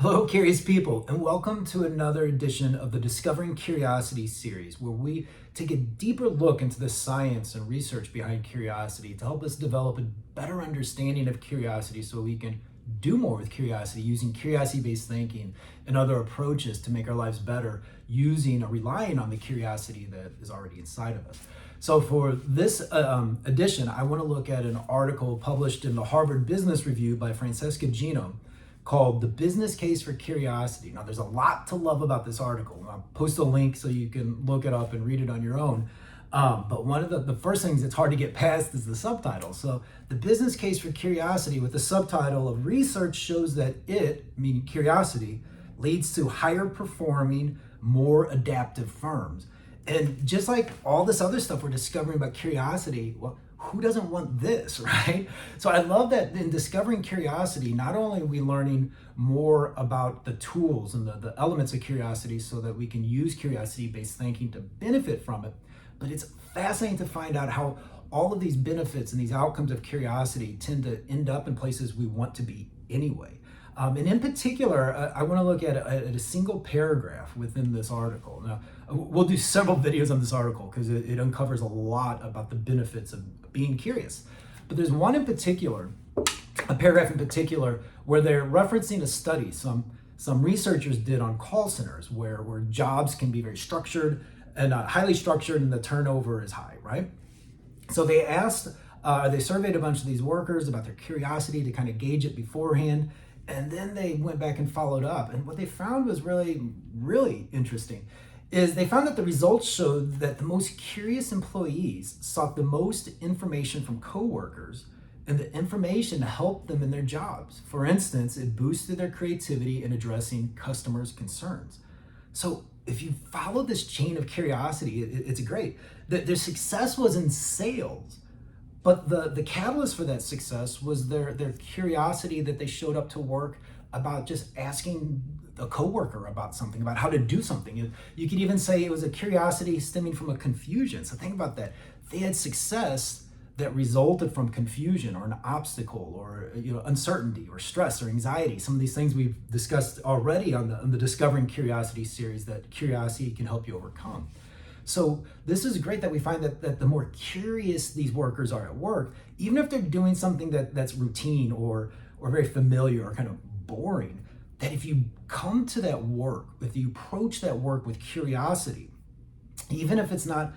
Hello, curious people, and welcome to another edition of the Discovering Curiosity series, where we take a deeper look into the science and research behind curiosity to help us develop a better understanding of curiosity so we can do more with curiosity using curiosity-based thinking and other approaches to make our lives better using or relying on the curiosity that is already inside of us. So for this edition, I want to look at an article published in the Harvard Business Review by Francesca Gino called The Business Case for Curiosity. Now, there's a lot to love about this article. I'll post a link so you can look it up and read it on your own. But one of the first things that's hard to get past is the subtitle. So The Business Case for Curiosity with the subtitle of Research shows that it, meaning curiosity, leads to higher performing, more adaptive firms. And just like all this other stuff we're discovering about curiosity, well, who doesn't want this, right? So I love that in discovering curiosity, not only are we learning more about the tools and the elements of curiosity so that we can use curiosity-based thinking to benefit from it, but it's fascinating to find out how all of these benefits and these outcomes of curiosity tend to end up in places we want to be anyway. And in particular, I want to look at a single paragraph within this article. Now, we'll do several videos on this article because it uncovers a lot about the benefits of being curious. But there's one in particular, a paragraph in particular, where they're referencing a study some researchers did on call centers where jobs can be very structured and highly structured and the turnover is high, right? So they surveyed a bunch of these workers about their curiosity to kind of gauge it beforehand. And then they went back and followed up. And what they found was really, really interesting is they found that the results showed that the most curious employees sought the most information from coworkers, and the information helped them in their jobs. For instance, it boosted their creativity in addressing customers' concerns. So if you follow this chain of curiosity, it's great. Their success was in sales. But the catalyst for that success was their curiosity that they showed up to work about just asking a coworker about something, about how to do something. You could even say it was a curiosity stemming from a confusion. So think about that. They had success that resulted from confusion or an obstacle or uncertainty or stress or anxiety. Some of these things we've discussed already on the Discovering Curiosity series that curiosity can help you overcome. So this is great that we find that the more curious these workers are at work, even if they're doing something that's routine or very familiar or kind of boring, that if you come to that work, if you approach that work with curiosity, even if it's not,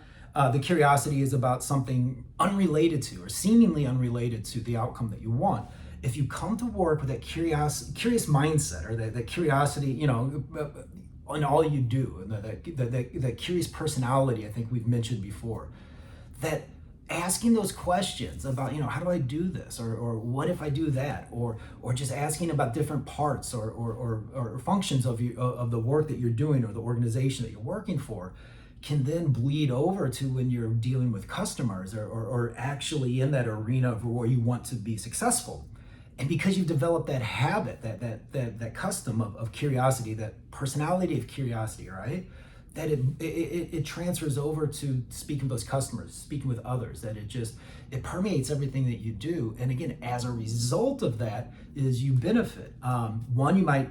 the curiosity is about something unrelated to or seemingly unrelated to the outcome that you want. If you come to work with that curious mindset or that curiosity, on all you do, and that curious personality I think we've mentioned before, that asking those questions about, how do I do this? Or what if I do that? Or just asking about different parts or functions of the work that you're doing or the organization that you're working for can then bleed over to when you're dealing with customers or actually in that arena of where you want to be successful. And because you've developed that habit, that custom of curiosity, that personality of curiosity, right? That it transfers over to speaking with those customers, speaking with others, that it permeates everything that you do. And again, as a result of that is you benefit. One, you might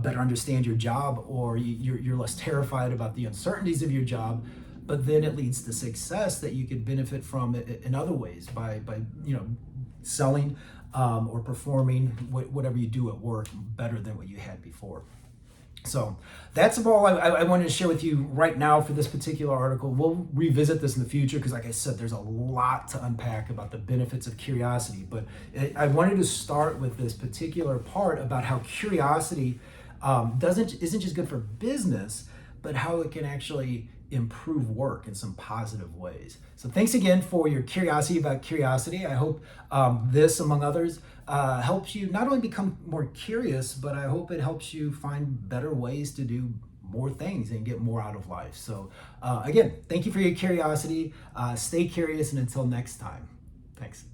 better understand your job, or you're less terrified about the uncertainties of your job, but then it leads to success that you could benefit from in other ways by selling or performing whatever you do at work better than what you had before. So that's all I wanted to share with you right now for this particular article. We'll revisit this in the future because, like I said, there's a lot to unpack about the benefits of curiosity. But I wanted to start with this particular part about how curiosity isn't just good for business, but how it can actually improve work in some positive ways. So thanks again for your curiosity about curiosity. I hope this, among others, helps you not only become more curious, but I hope it helps you find better ways to do more things and get more out of life. So again, thank you for your curiosity. Stay curious, and until next time, thanks.